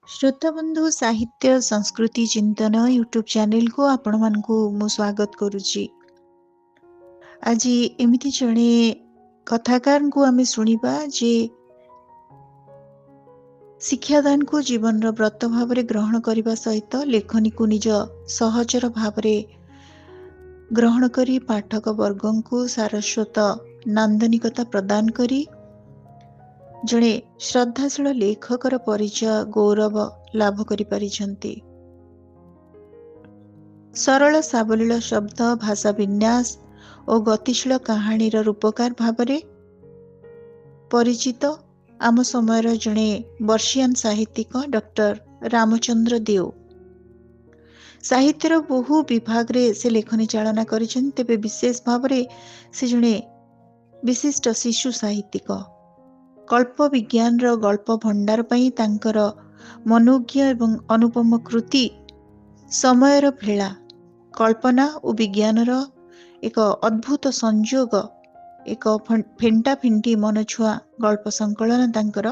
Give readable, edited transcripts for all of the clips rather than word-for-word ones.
श्रोता बंधु साहित्य संस्कृति चिंतन यूट्यूब चैनल को आपण मानकु मु स्वागत करुची। आज एमिति जणे कथाकार को आमे सुनिबा जे शिक्षादान को जीवन रो व्रत भाव ग्रहण करने सहित लेखनी को निज सहचर भाव ग्रहण करी पाठक वर्गों को सारस्वत नांदनिकता प्रदान करी जड़े श्रद्धाशील लेखकर परिचय गौरव लाभ करि परिछंती। सरल सावलील शब्द भाषा विन्यास और गतिशील कहानी रूपकार भावरे परिचित आम समय जड़े वर्षियान साहित्यिक डॉक्टर रामचंद्र देव। साहित्यर बहु विभाग रे से लेखनी चालना करिछन। तेबे विशेष भाव से जड़े विशिष्ट शिशु साहित्यिक। कल्प विज्ञान रो गल्प भंडार पई तांकर मनोज्ञ एवं अनुपम कृति समयर भेला कल्पना और विज्ञान रो एक अद्भुत संयोग एक फेंटा फेंटी मन छुआ गल्प संकलन तांकर।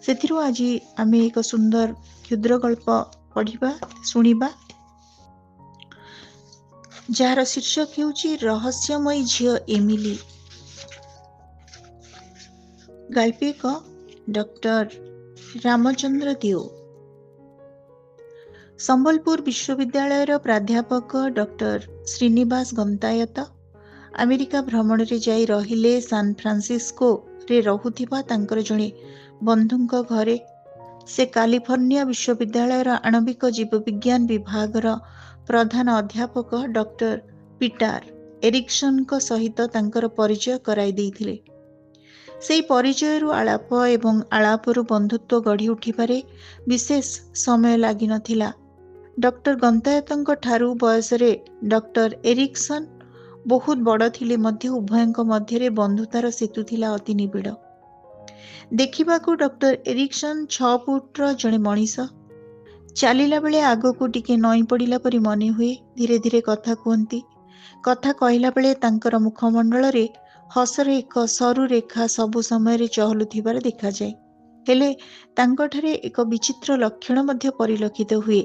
सेथिरु आज आमे एक सुंदर क्षुद्र गल्प पढ़िबा सुनिबा जार शीर्षक हेउची रहस्यमयी झियो एमिली। गाल्पिक डॉक्टर रामचंद्र देव। संबलपुर विश्वविद्यालय प्राध्यापक डॉक्टर श्रीनिवास गंतायत अमेरिका भ्रमण रे जाई रहिले सान फ्रांसिस्को रे रहुथिबा तांकर जणे बंधुंक घरे से कैलिफोर्निया विश्वविद्यालय आणविक जीवविज्ञान विभाग प्रधान अध्यापक डॉक्टर पीटर एरिक्सन को सहित तांकर परिचय कराई दैथिले। से परिचय आलाप एवं आलापर बंधुत्व गढ़ी उठिबारे विशेष समय लागि नथिला। डॉक्टर गंतायतंक ठारू बयस रे डॉक्टर एरिक्सन बहुत बड़ थिले मध्य उभयंक मध्यरे बंधुतार सेतु थिला अति निबिड़। देखिबाकू डॉक्टर एरिक्सन 6 फुट जणे मनीष। चलिला बेले आगकू टिके नई पड़िला परि मने हुए। धीरे धीरे कथा कहती। कथा कहला बेले तांकर मुखमंडल रे हसर एक सरु रेखा सबु समय चहलुथिबार देखा जाए। हेले तांकठारे एक विचित्र लक्षण मध्य परिलक्षित हुए।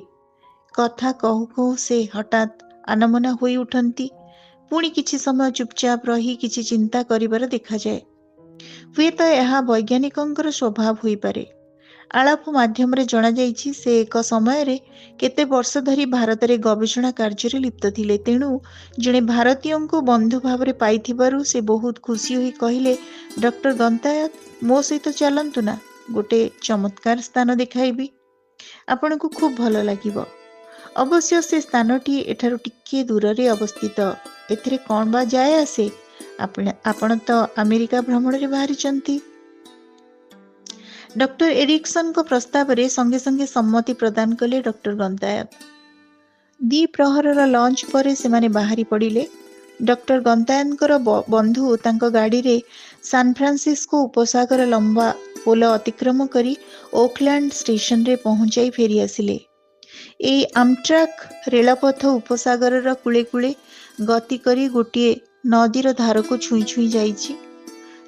कथा कहू कहू से हठात आनमना होई उठंती। पुणी किछि समय चुपचाप रही किछि चिंता करिबार देखा जाए। हुए तो यह वैज्ञानिकंकर स्वभाव होई पारे। आलाप माध्यम रे जणा जाइछि से एक समय रे केते वर्ष धरी भारत रे गवेषणा कार्य रे लिप्त थिले। तेणु जणे भारतीय को बंधु भाव रे पाइथिबारु से बहुत खुशी होई कहिले, डॉक्टर गंतायत मो सहित चलंतु ना, गोटे चमत्कार स्थान देखाइबी, आपण को खूब भल लागिबो। अवश्य से स्थानटी एठारु टिके दूर रे अवस्थित। एथिरे कोन बा जाय आसे, आपण तो अमेरिका भ्रमण रे बाहरी चंती। डॉक्टर एरिक्सन को प्रस्ताव रे संगे संगे सम्मति प्रदान कले डॉक्टर गंतायत। दी प्रहरर लंच पर से माने बाहरी पड़िले। डॉक्टर गंतायतकर बंधु तांको गाड़ी रे सान फ्रांसिस्को उपसागर लंबा पोल अतिक्रम करी ओकलैंड स्टेशन रे पहुंचाई फेरी आसिले। एई आमट्राक रेलपथ उपसागर कूले कूले गति करी गोटे नदीर धार को छुई छुई जाइछि।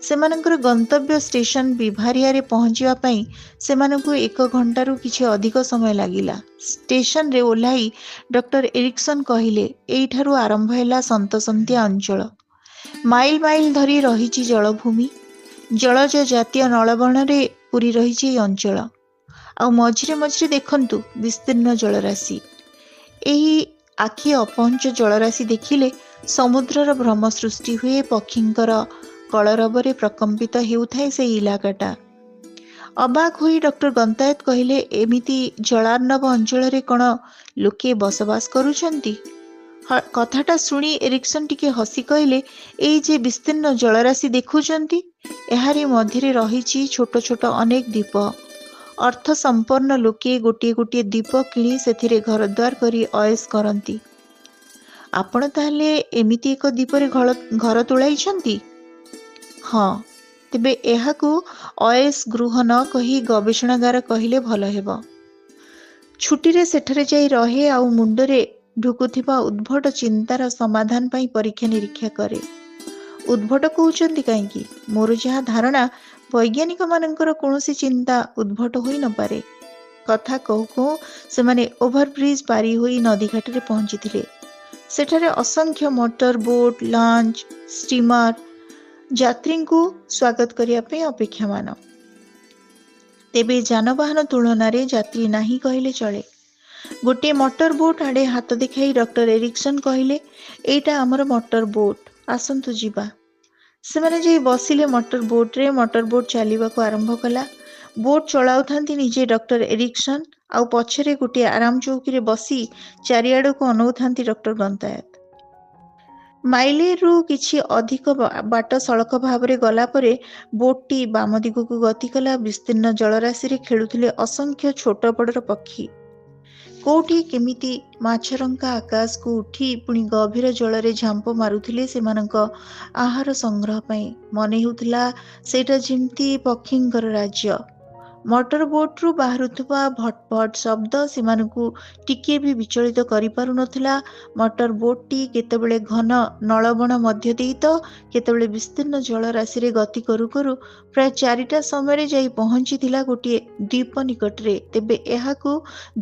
सेमानकर गंतव्य स्टेशन विभारिया रे पहुंचिया पई सेमानकु 1 घंटारू किछि अधिक समय लागिला। स्टेशन रे ओल्हाई डॉक्टर एरिक्सन कहिले, एइठारू आरंभ हैला संतसंतिया अंचल। माइल माइल धरी रहिछि जलभूमि। जलज जातीय नलबण रे पूरी रहिछि अंचल। आ मझिरे मझिरे देखंतु विस्तीर्ण जलराशि। एही आखि अपहंच जलराशि देखिले समुद्रर भ्रम सृष्टि हुए। पक्षींकर कलरवरे प्रकम्पित हेउथाय से इलाकाटा। अबाक होई डॉक्टर गंतायत कहिले, एमिति जलार्णव अंचल रे कोन लोके बसवास करूछंती? कथाटा सुनी एरिक्सन टिके हसी कहिले, एई जे विस्तीर्ण जलराशि देखुछंती एहारी मध्यरे रहिछि छोट छोट अनेक द्वीप। अर्थ संपन्न लोके गोटे गोटे द्वीप किणी सेथिरे घर द्वार करी अयस करंती। आपण ताहले एमिति एक द्वीपरे घर तोलाइछंती? हाँ, तेबे एहाकू अयस गृह न कही गवेषणागार कहिले भल हेब। छुट्टी रे सेठरे जाई रहे आउ मुंडरे ढुकुथिबा उद्भट चिंतार समाधान पाई परीक्षा निरीक्षा करे। उद्भट कहउचंती काहेकि? मोर जहा धारणा वैज्ञानिक मानकर कौनसी चिंता उद्भट होई न पारे। କଥା କହୁ କହୁ ସେମାନେ ଓଭରବ୍ରିଜ ପାରି ହୋଇ ନଦୀଘାଟରେ ପହଞ୍ଚିଥିଲେ। ସେଠାରେ ଅସଂଖ୍ୟ ମୋଟର ବୋଟ, ଲଞ୍ଚ, ଷ୍ଟିମର ଯାତ୍ରୀଙ୍କୁ ସ୍ୱାଗତ କରିବା ପାଇଁ ଅପେକ୍ଷାମାନ। ତେବେ ଯାନବାହନ ତୁଳନାରେ ଯାତ୍ରୀ ନାହିଁ କହିଲେ ଚଳେ। ଗୋଟିଏ ମୋଟର ବୋଟ ଆଡ଼େ ହାତ ଦେଖାଇ ଡକ୍ଟର ଏରିକସନ୍ କହିଲେ, ଏଇଟା ଆମର ମୋଟର ବୋଟ, ଆସନ୍ତୁ ଯିବା। ସେମାନେ ଯାଇ ବସିଲେ ମୋଟର ବୋଟରେ। ମୋଟର ବୋଟ ଚାଲିବାକୁ ଆରମ୍ଭ କଲା। ବୋଟ ଚଳାଉଥାନ୍ତି ନିଜେ ଡକ୍ଟର ଏରିକସନ୍, ଆଉ ପଛରେ ଗୋଟିଏ ଆରାମ ଚୌକିରେ ବସି ଚାରିଆଡ଼କୁ ଅନଉଥାନ୍ତି ଡକ୍ଟର ଗନ୍ତାୟତ। ମାଇଲିରୁ କିଛି ଅଧିକ ବାଟ ସଳଖ ଭାବରେ ଗଲା ପରେ ବୋଟଟି ବାମ ଦିଗକୁ ଗତି କଲା। ବିସ୍ତୀର୍ଣ୍ଣ ଜଳରାଶିରେ ଖେଳୁଥିଲେ ଅସଂଖ୍ୟ ଛୋଟ ବଡ଼ର ପକ୍ଷୀ। କୋଉଠି କେମିତି ମାଛରଙ୍କା ଆକାଶକୁ ଉଠି ପୁଣି ଗଭୀର ଜଳରେ ଝାମ୍ପ ମାରୁଥିଲେ ସେମାନଙ୍କ ଆହାର ସଂଗ୍ରହ ପାଇଁ। ମନେ ହେଉଥିଲା ସେଇଟା ଯେମିତି ପକ୍ଷୀଙ୍କର ରାଜ୍ୟ। ମୋଟର ବୋଟରୁ ବାହାରୁଥିବା ଭଟ୍ ଭଟ୍ ଶବ୍ଦ ସେମାନଙ୍କୁ ଟିକିଏ ବି ବିଚଳିତ କରିପାରୁନଥିଲା। ମୋଟର ବୋଟଟି କେତେବେଳେ ଘନ ନଳବଣ ମଧ୍ୟ ଦେଇ ତ କେତେବେଳେ ବିସ୍ତୀର୍ଣ୍ଣ ଜଳରାଶିରେ ଗତି କରୁ କରୁ ପ୍ରାୟ 4ଟା ସମୟରେ ଯାଇ ପହଞ୍ଚିଥିଲା ଗୋଟିଏ ଦ୍ୱୀପ ନିକଟରେ। ତେବେ ଏହାକୁ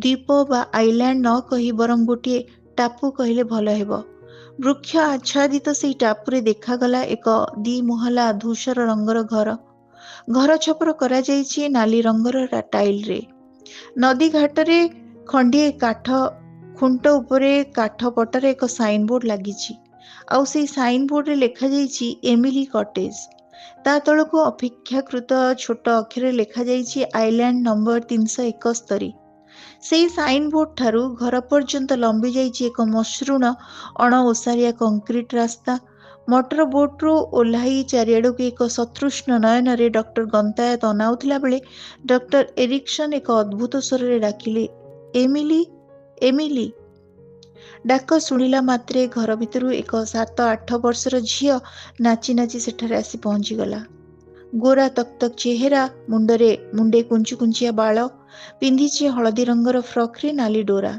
ଦ୍ୱୀପ ବା ଆଇଲ୍ୟାଣ୍ଡ ନ କହି ବରଂ ଗୋଟିଏ ଟାପୁ କହିଲେ ଭଲ ହେବ। ବୃକ୍ଷ ଆଚ୍ଛାଦିତ ସେହି ଟାପୁରେ ଦେଖାଗଲା ଏକ 2 ମହଲା ଧୂସର ରଙ୍ଗର ଘର। ଘର ଛପର କରାଯାଇଛି ନାଲି ରଙ୍ଗର ଟାଇଲରେ। ନଦୀ ଘାଟରେ ଖଣ୍ଡିଏ କାଠ ଖୁଣ୍ଟ ଉପରେ କାଠ ପଟାରେ ଏକ ସାଇନବୋର୍ଡ ଲାଗିଛି, ଆଉ ସେଇ ସାଇନବୋର୍ଡରେ ଲେଖାଯାଇଛି ଏମିଲି କଟେଜ। ତା ତଳକୁ ଅପେକ୍ଷାକୃତ ଛୋଟ ଅକ୍ଷରରେ ଲେଖାଯାଇଛି ଆଇଲ୍ୟାଣ୍ଡ ନମ୍ବର 371। ସେଇ ସାଇନବୋର୍ଡ ଠାରୁ ଘର ପର୍ଯ୍ୟନ୍ତ ଲମ୍ବି ଯାଇଛି ଏକ ମସୃଣ ଅଣଓସାରିଆ କଂକ୍ରିଟ ରାସ୍ତା। ମୋଟର ବୋଟରୁ ଓହ୍ଲାଇ ଚାରିଆଡ଼କୁ ଏକ ସତୃଷ୍ଣ ନୟନରେ ଡକ୍ଟର ଗନ୍ତାୟତ ଅନାଉଥିଲା ବେଳେ ଡକ୍ଟର ଏରିକସନ୍ ଏକ ଅଦ୍ଭୁତ ସ୍ୱରରେ ଡାକିଲେ, ଏମିଲି, ଏମିଲି। ଡାକ ଶୁଣିଲା ମାତ୍ରେ ଘର ଭିତରୁ ଏକ 7-8 ବର୍ଷର ଝିଅ ନାଚି ନାଚି ସେଠାରେ ଆସି ପହଞ୍ଚିଗଲା। ଗୋରା ତକ୍ତକ୍ ଚେହେରା, ମୁଣ୍ଡେ କୁଞ୍ଚି କୁଞ୍ଚିଆ ବାଳ, ପିନ୍ଧିଛି ହଳଦୀ ରଙ୍ଗର ଫ୍ରକରେ ନାଲି ଡୋରା।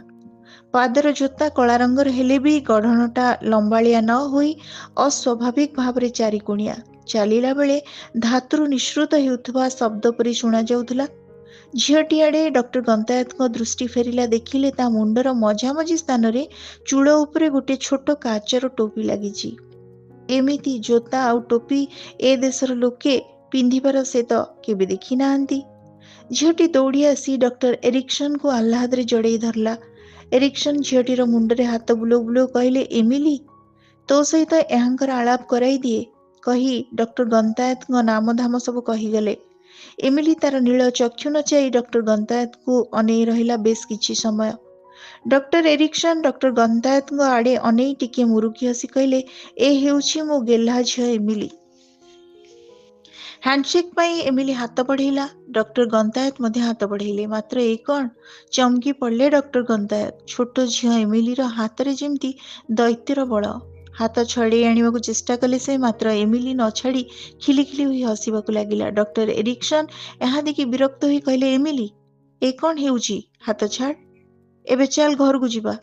ପାଦର ଜୋତା କଳା ରଙ୍ଗର ହେଲେ ବି ଗଢ଼ଣଟା ଲମ୍ବାଳିଆ ନ ହୋଇ ଅସ୍ୱାଭାବିକ ଭାବରେ ଚାରିକୋଣିଆ। ଚାଲିଲା ବେଳେ ଧାତୁରୁ ନିଃସୃତ ହେଉଥିବା ଶବ୍ଦ ପରି ଶୁଣାଯାଉଥିଲା। ଝିଅଟି ଆଡ଼େ ଡକ୍ଟର ଗନ୍ତାୟତଙ୍କ ଦୃଷ୍ଟି ଫେରିଲା। ଦେଖିଲେ ତା ମୁଣ୍ଡର ମଝାମଝି ସ୍ଥାନରେ ଚୂଳ ଉପରେ ଗୋଟିଏ ଛୋଟ କାଚର ଟୋପି ଲାଗିଛି। ଏମିତି ଜୋତା ଆଉ ଟୋପି ଏ ଦେଶର ଲୋକେ ପିନ୍ଧିବାର ସେ ତ କେବେ ଦେଖି ନାହାନ୍ତି। ଝିଅଟି ଦୌଡ଼ି ଆସି ଡକ୍ଟର ଏରିକସନ୍ଙ୍କୁ ଆହ୍ଲାଦରେ ଜଡ଼େଇ ଧରିଲା। ଏରିକସନ୍ ଝିଅଟିର ମୁଣ୍ଡରେ ହାତ ବୁଲଉ ବୁଲଉ କହିଲେ, ଏମିଲି, ତୋ ସହିତ ଏହାଙ୍କର ଆଳାପ କରାଇ ଦିଏ, କହି ଡକ୍ଟର ଗନ୍ତାୟତଙ୍କ ନାମଧାମ ସବୁ କହିଗଲେ। ଏମିଲି ତାର ନୀଳ ଚକ୍ଷୁ ନଚାଇ ଡକ୍ଟର ଗନ୍ତାୟତଙ୍କୁ ଅନେଇ ରହିଲା ବେଶ କିଛି ସମୟ। ଡକ୍ଟର ଏରିକସନ୍ ଡକ୍ଟର ଗନ୍ତାୟତଙ୍କ ଆଡ଼େ ଅନେଇ ଟିକିଏ ମୁରୁକି ହସି କହିଲେ, ଏ ହେଉଛି ମୋ ଗେହ୍ଲା ଝିଅ ଏମିଲି। ହ୍ୟାଣ୍ଡଶେକ୍ ପାଇଁ ଏମିଲି ହାତ ବଢ଼େଇଲା। ଡକ୍ଟର ଗନ୍ତାୟତ ମଧ୍ୟ ହାତ ବଢ଼େଇଲେ। ମାତ୍ର ଏ କ'ଣ? ଚମକି ପଡ଼ିଲେ ଡକ୍ଟର ଗନ୍ତାୟତ। ଛୋଟ ଝିଅ ଏମିଲିର ହାତରେ ଯେମିତି ଦୈତ୍ୟର ବଳ। ହାତ ଛଡ଼େଇ ଆଣିବାକୁ ଚେଷ୍ଟା କଲେ ସେ, ମାତ୍ର ଏମିଲି ନ ଛାଡ଼ି ଖିଲିଖିଲି ହୋଇ ହସିବାକୁ ଲାଗିଲା। ଡକ୍ଟର ଏରିକସନ୍ ଏହା ଦେଖି ବିରକ୍ତ ହୋଇ କହିଲେ, ଏମିଲି, ଏ କ'ଣ ହେଉଛି? ହାତ ଛାଡ଼, ଏବେ ଚାଲ ଘରକୁ ଯିବା।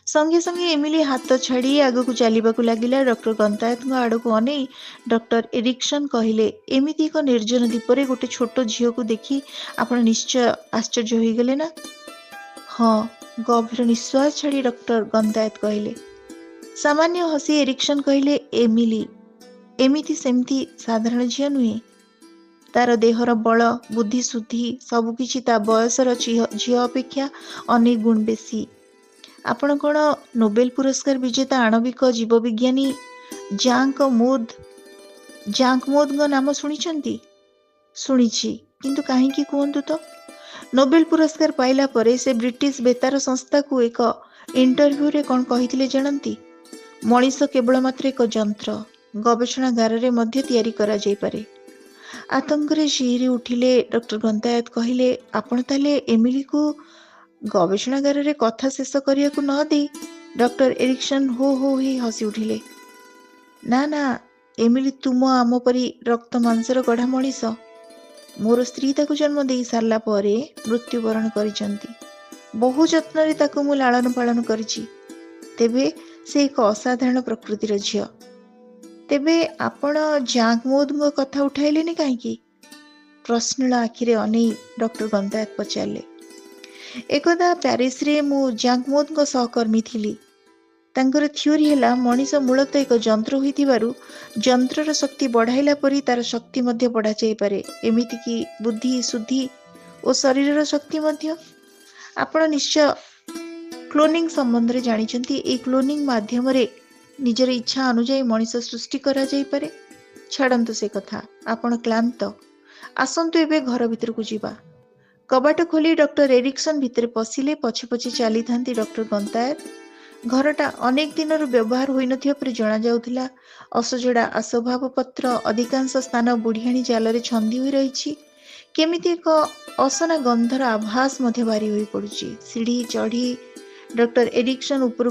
ସଙ୍ଗେ ସଙ୍ଗେ ଏମିଲି ହାତ ଛାଡ଼ି ଆଗକୁ ଚାଲିବାକୁ ଲାଗିଲା। ଡକ୍ଟର ଗନ୍ତାୟତଙ୍କ ଆଡ଼କୁ ଅନେଇ ଡକ୍ଟର ଏରିକସନ୍ କହିଲେ, ଏମିତି ଏକ ନିର୍ଜନ ଦ୍ୱୀପରେ ଗୋଟେ ଛୋଟ ଝିଅକୁ ଦେଖି ଆପଣ ନିଶ୍ଚୟ ଆଶ୍ଚର୍ଯ୍ୟ ହୋଇଗଲେ ନା? ହଁ, ଗଭୀର ନିଶ୍ୱାସ ଛାଡ଼ି ଡକ୍ଟର ଗନ୍ତାୟତ କହିଲେ। ସାମାନ୍ୟ ହସି ଏରିକସନ୍ କହିଲେ, ଏମିଲି ଏମିତି ସେମିତି ସାଧାରଣ ଝିଅ ନୁହେଁ। ତାର ଦେହର ବଳ, ବୁଦ୍ଧି ଶୁଦ୍ଧି ସବୁକିଛି ତା ବୟସର ଝିଅ ଅପେକ୍ଷା ଅନେକ ଗୁଣ ବେଶୀ। ଆପଣ କ'ଣ ନୋବେଲ ପୁରସ୍କାର ବିଜେତା ଆଣବିକ ଜୀବବିଜ୍ଞାନୀ ଜାଙ୍କ ମୋଦଙ୍କ ନାମ ଶୁଣିଛନ୍ତି? ଶୁଣିଛି, କିନ୍ତୁ କାହିଁକି କୁହନ୍ତୁ ତ? ନୋବେଲ ପୁରସ୍କାର ପାଇଲା ପରେ ସେ ବ୍ରିଟିଶ ବେତାର ସଂସ୍ଥାକୁ ଏକ ଇଣ୍ଟରଭ୍ୟୁରେ କ'ଣ କହିଥିଲେ ଜାଣନ୍ତି? ମଣିଷ କେବଳ ମାତ୍ର ଏକ ଯନ୍ତ୍ର, ଗବେଷଣାଗାରରେ ମଧ୍ୟ ତିଆରି କରାଯାଇପାରେ। ଆତଙ୍କରେ ଶିହରି ଉଠିଲେ ଡକ୍ଟର ଗନ୍ତାୟତ କହିଲେ, ଆପଣ ତାହେଲେ ଏମିଲିକୁ ଗବେଷଣାଗାରରେ କଥା ଶେଷ କରିବାକୁ ନ ଦେଇ ଡକ୍ଟର ଏରିକସନ୍ ହୋ ହୋ ହୋଇ ହସି ଉଠିଲେ। ନା ନା, ଏମିଲି ତୁମ ଆମ ପରି ରକ୍ତ ମାଂସର ଗଢ଼ା ମଣିଷ। ମୋର ସ୍ତ୍ରୀ ତାକୁ ଜନ୍ମ ଦେଇ ସାରିଲା ପରେ ମୃତ୍ୟୁବରଣ କରିଛନ୍ତି। ବହୁ ଯତ୍ନରେ ତାକୁ ମୁଁ ଲାଳନ ପାଳନ କରିଛି। ତେବେ ସେ ଏକ ଅସାଧାରଣ ପ୍ରକୃତିର ଝିଅ। ତେବେ ଆପଣ ଜାଙ୍କ ମୋଦଙ୍କ କଥା ଉଠାଇଲେନି କାହିଁକି? ପ୍ରଶ୍ନଳ ଆଖିରେ ଅନେଇ ଡକ୍ଟର ଗନ୍ତାୟତ ପଚାରିଲେ। एकदा प्यारिसरे मु जांकमोदଙ୍କ सहकर्मी थिली। ତାଙ୍କର ଥିଓରି ହେଲା ମଣିଷ ମୂଳତଃ ଏକ ଯନ୍ତ୍ର ହୋଇଥିବାରୁ ଯନ୍ତ୍ରର ଶକ୍ତି ବଢ଼ାଇଲା ପରି ତାର ଶକ୍ତି ମଧ୍ୟ ବଢ଼ାଯାଇପାରେ, ଏମିତିକି ବୁଦ୍ଧି, ଶୁଦ୍ଧି ଓ ଶରୀରର ଶକ୍ତି ମଧ୍ୟ। ଆପଣ ନିଶ୍ଚୟ କ୍ଲୋନିଂ ସମ୍ବନ୍ଧରେ ଜାଣିଛନ୍ତି। ଏହି କ୍ଲୋନିଂ ମାଧ୍ୟମରେ ନିଜର ଇଚ୍ଛା ଅନୁଯାୟୀ ମଣିଷ ସୃଷ୍ଟି କରାଯାଇପାରେ। ଛାଡ଼ନ୍ତୁ ସେ କଥା, ଆପଣ କ୍ଳାନ୍ତ। ଆସନ୍ତୁ ଏବେ ଘର ଭିତରକୁ ଯିବା। କବାଟ ଖୋଲି ଡକ୍ଟର ଏରିକ୍ସନ ଭିତରେ ପଶିଲେ। ପଛେ ପଛେ ଚାଲିଥାନ୍ତି ଡକ୍ଟର ଗନ୍ତାୟତ। ଘରଟା ଅନେକ ଦିନରୁ ବ୍ୟବହାର ହୋଇନଥିବା ପରି ଜଣାଯାଉଥିଲା। ଅସଜଡ଼ା ଆସବାବପତ୍ର, ଅଧିକାଂଶ ସ୍ଥାନ ବୁଢ଼ିଆଣୀ ଜାଲରେ ଛନ୍ଦି ହୋଇ ରହିଛି। କେମିତି ଏକ ଅସନା ଗନ୍ଧର ଆଭାସ ମଧ୍ୟ ବାରି ହୋଇ ପଡ଼ୁଛି। ସିଢ଼ି ଚଢ଼ି ଡକ୍ଟର ଏରିକ୍ସନ ଉପର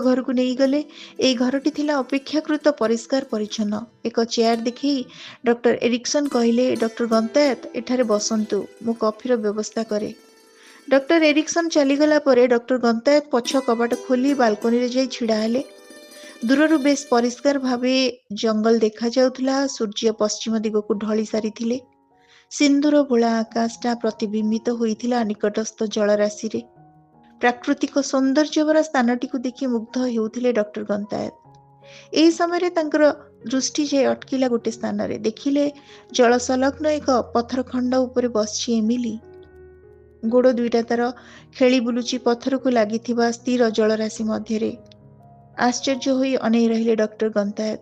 ଘରକୁ ନେଇଗଲେ। ଏହି ଘରଟି ଥିଲା ଅପେକ୍ଷାକୃତ ପରିଷ୍କାର ପରିଚ୍ଛନ୍ନ। ଏକ ଚେୟାର ଦେଖେଇ ଡକ୍ଟର ଏରିକ୍ସନ କହିଲେ, ଡକ୍ଟର ଗନ୍ତାୟତ, ଏଠାରେ ବସନ୍ତୁ, ମୁଁ କଫିର ବ୍ୟବସ୍ଥା କରେ। ଡକ୍ଟର ଏରିକ୍ସନ ଚାଲିଗଲା ପରେ ଡକ୍ଟର ଗନ୍ତାୟତ ପଛ କବାଟ ଖୋଲି ବାଲକୋନିରେ ଯାଇ ଛିଡ଼ା ହେଲେ। ଦୂରରୁ ବେଶ ପରିଷ୍କାର ଭାବେ ଜଙ୍ଗଲ ଦେଖାଯାଉଥିଲା। ସୂର୍ଯ୍ୟ ପଶ୍ଚିମ ଦିଗକୁ ଢଳି ସାରିଥିଲେ। ସିନ୍ଦୁର ବୋଳା ଆକାଶଟା ପ୍ରତିବିମ୍ବିତ ହୋଇଥିଲା ନିକଟସ୍ଥ ଜଳରାଶିରେ। ପ୍ରାକୃତିକ ସୌନ୍ଦର୍ଯ୍ୟଭରା ସ୍ଥାନଟିକୁ ଦେଖି ମୁଗ୍ଧ ହେଉଥିଲେ ଡକ୍ଟର ଗନ୍ତାୟତ। ଏହି ସମୟରେ ତାଙ୍କର ଦୃଷ୍ଟି ଯାଇ ଅଟକିଲା ଗୋଟେ ସ୍ଥାନରେ। ଦେଖିଲେ ଜଳ ସଂଲଗ୍ନ ଏକ ପଥର ଖଣ୍ଡ ଉପରେ ବସିଛି ଏମିଲି। ଗୋଡ଼ ଦୁଇଟା ତାର ଖେଳି ବୁଲୁଛି ପଥରକୁ ଲାଗିଥିବା ସ୍ଥିର ଜଳରାଶି ମଧ୍ୟରେ। ଆଶ୍ଚର୍ଯ୍ୟ ହୋଇ ଅନେଇ ରହିଲେ ଡକ୍ଟର ଗନ୍ତାୟତ।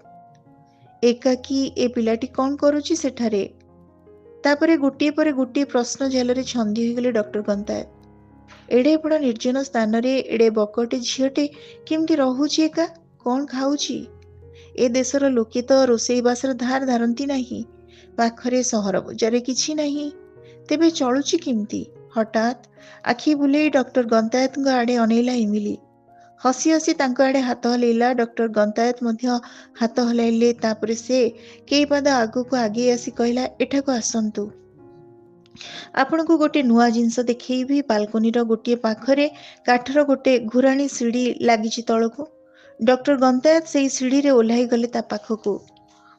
ଏକାକୀ ଏ ପିଲାଟି କ'ଣ କରୁଛି ସେଠାରେ? ତାପରେ ଗୋଟିଏ ପରେ ଗୋଟିଏ ପ୍ରଶ୍ନ ଜାଲରେ ଛନ୍ଦି ହୋଇଗଲେ ଡକ୍ଟର ଗନ୍ତାୟତ। ଏଡ଼େ ବଡ଼ ନିର୍ଜନ ସ୍ଥାନରେ ଏଡ଼େ ବକଟେ ଝିଅଟେ କେମିତି ରହୁଛି ଏକା? କ'ଣ ଖାଉଛି? ଏ ଦେଶର ଲୋକେ ତ ରୋଷେଇବାସର ଧାର ଧରନ୍ତି ନାହିଁ। ପାଖରେ ସହର ବଜାର କିଛି ନାହିଁ। ତେବେ ଚଳୁଛି କେମିତି? ହଠାତ୍ ଆଖି ବୁଲେଇ ଡକ୍ଟର ଗନ୍ତାୟତଙ୍କ ଆଡ଼େ ଅନେଇଲା ଏମିଲି। ହସି ହସି ତାଙ୍କ ଆଡ଼େ ହାତ ହଲେଇଲା। ଡକ୍ଟର ଗନ୍ତାୟତ ମଧ୍ୟ ହାତ ହଲାଇଲେ। ତାପରେ ସେ କେଇ ପାଦ ଆଗକୁ ଆଗେଇ ଆସି କହିଲା, ଏଠାକୁ ଆସନ୍ତୁ, ଆପଣଙ୍କୁ ଗୋଟେ ନୂଆ ଜିନିଷ ଦେଖେଇବି। ବାଲକୋନିର ଗୋଟିଏ ପାଖରେ କାଠର ଗୋଟେ ଘୁରାଣୀ ସିଡ଼ି ଲାଗିଛି ତଳକୁ। ଡକ୍ଟର ଗନ୍ତାୟତ ସେଇ ସିଡ଼ିରେ ଓହ୍ଲାଇ ଗଲେ ତା ପାଖକୁ।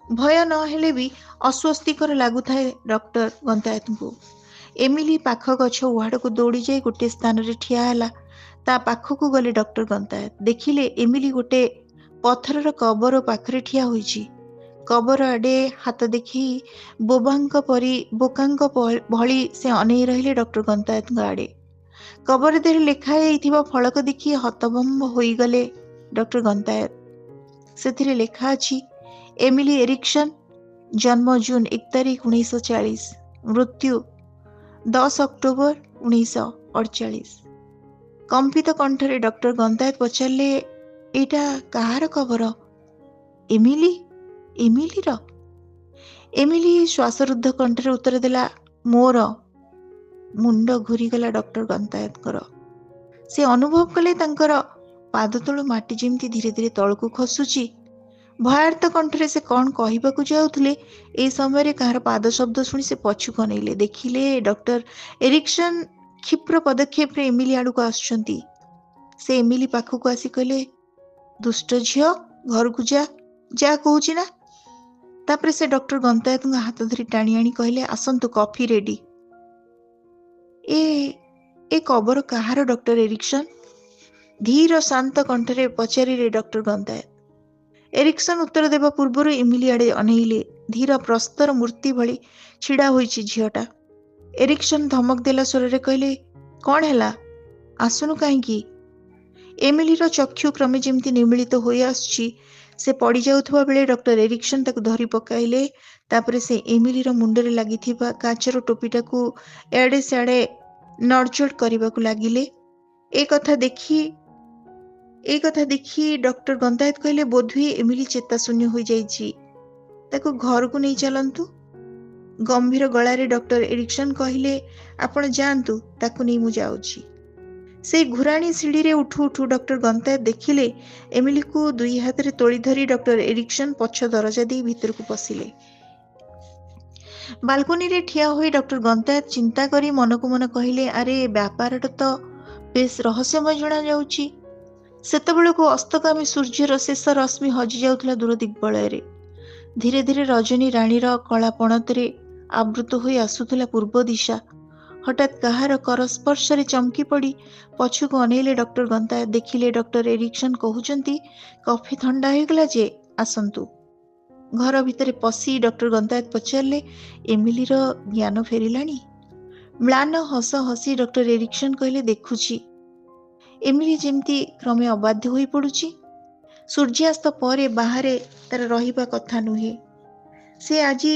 ଭୟ ନ ହେଲେ ବି ଅସ୍ୱସ୍ତିକର ଲାଗୁଥାଏ ଡକ୍ଟର ଗନ୍ତାୟତଙ୍କୁ। ଏମିଲି ପାଖ ଗଛ ଉହାଡ଼କୁ ଦୌଡ଼ି ଯାଇ ଗୋଟିଏ ସ୍ଥାନରେ ଠିଆ ହେଲା। ତା ପାଖକୁ ଗଲେ ଡକ୍ଟର ଗନ୍ତାୟତ। ଦେଖିଲେ ଏମିଲି ଗୋଟେ ପଥରର କବର ପାଖରେ ଠିଆ ହୋଇଛି। କବର ଆଡ଼େ ହାତ ଦେଖେଇ ବୋକାଙ୍କ ଭଳି ସେ ଅନେଇ ରହିଲେ ଡକ୍ଟର ଗନ୍ତାୟତଙ୍କ ଆଡ଼େ। କବର ଦେହରେ ଲେଖା ହେଇଥିବା ଫଳକ ଦେଖି ହତଭମ୍ବ ହୋଇଗଲେ ଡକ୍ଟର ଗନ୍ତାୟତ। ସେଥିରେ ଲେଖା ଅଛି, ଏମିଲି ଏରିକ୍ସନ, ଜନ୍ମ ଜୁନ 1 ତାରିଖ 1940, ମୃତ୍ୟୁ 10 ଅକ୍ଟୋବର 1948। କମ୍ପିତ କଣ୍ଠରେ ଡକ୍ଟର ଗନ୍ତାୟତ ପଚାରିଲେ, ଏଇଟା କାହାର କବର? ଏମିଲିର? ଏମିଲି ଶ୍ୱାସରୁଦ୍ଧ କଣ୍ଠରେ ଉତ୍ତର ଦେଲା, ମୋର। ମୁଣ୍ଡ ଘୂରିଗଲା ଡକ୍ଟର ଗନ୍ତାୟତଙ୍କର। ସେ ଅନୁଭବ କଲେ ତାଙ୍କର ପାଦ ତଳୁ ମାଟି ଯେମିତି ଧୀରେ ଧୀରେ ତଳକୁ ଖସୁଛି। ଭୟାର୍ତ୍ତ କଣ୍ଠରେ ସେ କ'ଣ କହିବାକୁ ଯାଉଥିଲେ, ଏହି ସମୟରେ କାହାର ପାଦ ଶବ୍ଦ ଶୁଣି ସେ ପଛକୁ ଅନେଇଲେ। ଦେଖିଲେ ଡକ୍ଟର ଏରିକ୍ସନ କ୍ଷିପ୍ର ପଦକ୍ଷେପରେ ଏମିଲି ଆଡ଼କୁ ଆସୁଛନ୍ତି। ସେ ଏମିଲି ପାଖକୁ ଆସି କହିଲେ, ଦୁଷ୍ଟ ଝିଅ, ଘରକୁ ଯା କହୁଛି ନା। ତାପରେ ସେ ଡକ୍ଟର ଗନ୍ତାୟତଙ୍କ ହାତ ଧରି ଟାଣି ଆଣି କହିଲେ, ଆସନ୍ତୁ, କଫି ରେଡି। ଏ କବର କାହାର ଡକ୍ଟର ଏରିକ୍ସନ? ଧୀର ଶାନ୍ତ କଣ୍ଠରେ ପଚାରିଲେ ଡକ୍ଟର ଗନ୍ତାୟତ। ଏରିକ୍ସନ ଉତ୍ତର ଦେବା ପୂର୍ବରୁ ଏମିଲି ଆଡ଼େ ଅନେଇଲେ। ଧୀର ପ୍ରସ୍ତର ମୂର୍ତ୍ତି ଭଳି ଛିଡ଼ା ହୋଇଛି ଝିଅଟା। ଏରିକ୍ସନ ଧମକ ଦେଲା ସ୍ୱରରେ କହିଲେ, କ'ଣ ହେଲା? ଆସୁନୁ କାହିଁକି? ଏମିଲିର ଚକ୍ଷୁ କ୍ରମେ ଯେମିତି ନିମିଳିତ ହୋଇ ଆସୁଛି। ସେ ପଡ଼ିଯାଉଥିବା ବେଳେ ଡକ୍ଟର ଏରିକ୍ସନ ତାକୁ ଧରି ପକାଇଲେ। ତାପରେ ସେ ଏମିଲିର ମୁଣ୍ଡରେ ଲାଗିଥିବା କାଚର ଟୋପିଟାକୁ ଏଆଡ଼େ ସେଆଡ଼େ ନଡ଼ଚଡ଼ କରିବାକୁ ଲାଗିଲେ। ଏ କଥା ଦେଖି ଡକ୍ଟର ଗନ୍ତାୟତ କହିଲେ, ବୋଧହୁଏ ଏମିଲି ଚେତାଶୂନ୍ୟ ହୋଇଯାଇଛି। ତାକୁ ଘରକୁ ନେଇ ଚାଲନ୍ତୁ। ଗମ୍ଭୀର ଗଳାରେ ଡକ୍ଟର ଏରିକ୍ସନ କହିଲେ, ଆପଣ ଯାଆନ୍ତୁ, ତାକୁ ନେଇ ମୁଁ ଯାଉଛି। ସେଇ ଘୁରାଣୀ ସିଡ଼ିରେ ଉଠୁ ଉଠୁ ଡକ୍ଟର ଗନ୍ତାୟତ ଦେଖିଲେ ଏମିଲିକୁ ଦୁଇ ହାତରେ ତୋଳି ଧରି ଡକ୍ଟର ଏରିକ୍ସନ ପଛ ଦରଜା ଦେଇ ଭିତରକୁ ପଶିଲେ। ବାଲକୋନିରେ ଠିଆ ହୋଇ ଡକ୍ଟର ଗନ୍ତାୟତ ଚିନ୍ତା କରି ମନକୁ ମନ କହିଲେ, ଆରେ ବ୍ୟାପାରଟା ତ ବେଶ ରହସ୍ୟମୟ ଜଣାଯାଉଛି। ସେତେବେଳକୁ ଅସ୍ତଗାମୀ ସୂର୍ଯ୍ୟର ଶେଷ ରଶ୍ମି ହଜି ଯାଉଥିଲା ଦୂର ଦିଗ୍ବଳୟରେ। ଧୀରେ ଧୀରେ ରଜନୀ ରାଣୀର କଳା ପଣତରେ ଆବୃତ ହୋଇ ଆସୁଥିଲା ପୂର୍ବ ଦିଶା। हठात कहार करस्पर्शरे चमकी पड़ी पछुक अनेले डॉक्टर गंतायत देखिले डॉक्टर एरिक्सन कहउचंती कॉफी ठंडा हो गला जे आसंतु। घर भितर पशि डॉक्टर गंतायत पचारे एमिली रो ज्ञान फेरिलाणी। म्लान हस हसी डॉक्टर एरिक्सन कहले देखुची एमिली जेमती क्रमे अबाध्य होई पड़ुची। सूर्यास्त पर बाहर तार रहिबा कथा नुहे से आज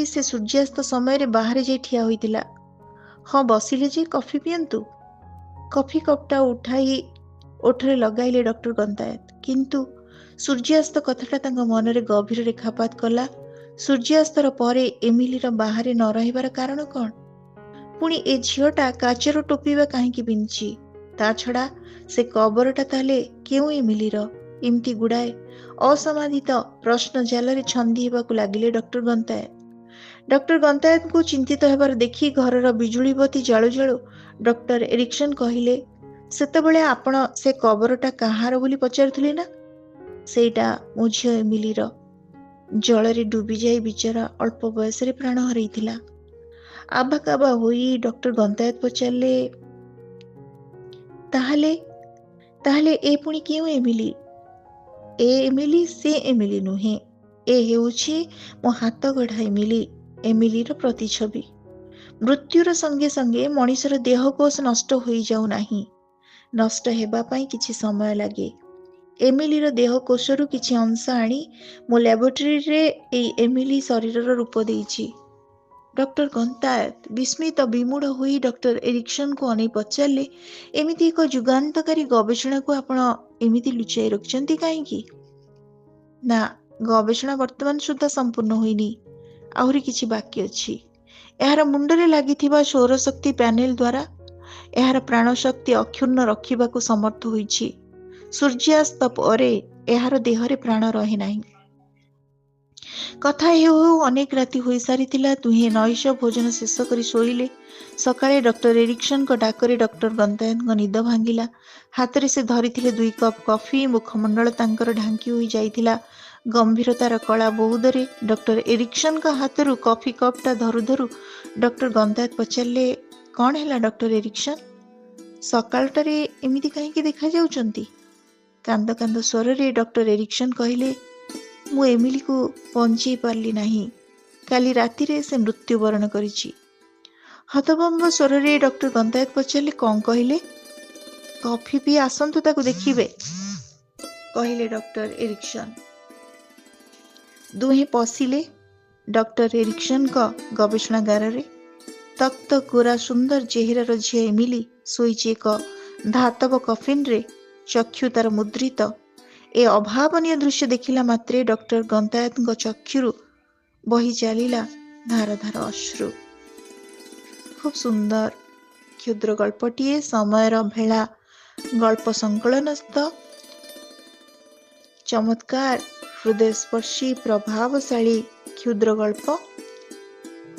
से सूर्यास्त समय बाहर जाई ठिया होइतिला। हाँ बसिले जे कॉफी पियंतु। कॉफी कपटा उठाई ओठरे लगाइले डॉक्टर गंतायत किंतु सूर्यास्त कथाटा तांको मनरे गभीर रेखापात कला। सूर्यास्तर परे एमिलीर बाहर न रहिबार कारण कौन? पुणी ए झीटा काचर टोपीबा काहींकी पिंची ता छड़ा से कबरटा ताले केउ एमिलीर? इमती गुड़ाए असमाधित प्रश्न जालरे छंदी हेबाकु लागिले डॉक्टर गंतायत। डॉक्टर गंतायत को चिंतित हेबार देखि घरर बिजुली बत्ती जाळु जाळु डॉक्टर एरिक्सन कहिले सेतेबेले आपण से कबरटा काहार बोली पचारुथिले ना? सेटा मो झियो एमिलीर। जलरे डूबी जाई बिचारा अल्प बयस रे प्राण हरैथिला। आबा काबा होई डॉक्टर गंतायत पचारले ताहले ताहले ए पुणी केउ एमिली? ए एमिली से एमिली नुहे। ए हेउछि मो हाथ गढ़ा एमिली, एमिलीर प्रतिछवि। मृत्युर संगे संगे मनिषर देहकोश नष्ट होई जाउ नाही। नष्ट हेबा पई किछि समय लागे। एमिलीर देहकोशरु किछि अंश आनी मो लैबोरेटरी रे ए एमिली शरीरर रूप देइछि। डॉक्टर गंतायत विस्मित विमूढ़ होई डॉक्टर एरिक्सन को अनै पचारले एमिति एक जुगान्तकारी गवेषणा को आपण एमिति लुचाई रखिछंती काहेकि? ना गवेषणा वर्तमान सुद्धा संपूर्ण होइनी। आहुरी किछि बाकी अछि। एहार मुंडरे लागिथिबा सौरशक्ति पैनेल द्वारा एहार प्राणशक्ति अक्षुण्ण रखिबाकु समर्थ होइछि। सूर्यास्त परे एहार देहरे प्राण रहे नाही। कथा हेउ अनेक राति होई सारिथिला। दुहे नैश भोजन शेष करी शोइले। सकाळे डॉक्टर एरिक्सन को डाकरे डॉक्टर गंतायत निद भांगिला। हाथ से धरिथिले 2 कप कॉफी। मुखमंडल तांकर ढांकी होई जाइथिला गंभीरतार कला बौदरे। डॉक्टर एरिक्सन का हाथरू कॉफी कपटा धरु धरु डॉक्टर गंतायत पचारले कौन हैला डॉक्टर एरिक्सन? सकाळटारे एमिति काहेकि देखा जाउचंती? कांद कांद स्वर रे डॉक्टर एरिक्सन कहले मु एमिली को बंचई पारली नाही। काली राति रे से मृत्युवरण करिछि। हतभम्ब स्वर रे डॉक्टर गंतायत पचारले कौन कहले? कॉफी पी आसंतु ताकू देखिबे कहले डॉक्टर एरिक्सन। दुहे पशिले डॉक्टर एरिक्सन का गवेषणागार रे। तक्त गोरा सुंदर चेहरार झियो एमिली सोईछि एक धातव कफिन रे। चक्षु तार मुद्रित। ए अभावनीय दृश्य देखिला मात्रे डॉक्टर गंतायत चक्षुरु बही चलीला धार धार अश्रु। खूब सुंदर क्षुद्र गल्पटीए समयर भेला गल्प संकलनस्थ चमत्कार हृदयस्पर्शी प्रभावशाली क्षुद्र गल्प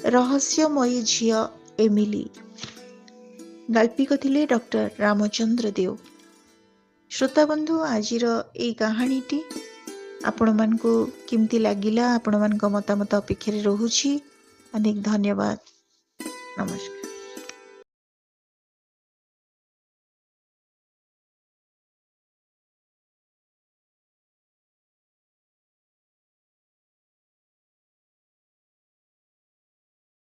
रहस्यमयी झियो एमिली। गाल्पिक थिले डॉक्टर रामचंद्र देव। श्रोता बंधु आजिर ए कहानीटी आपण मानकु किमती लागिला आपण मानक मतामत अपेक्षा रहुछि। अनेक धन्यवाद। नमस्कार।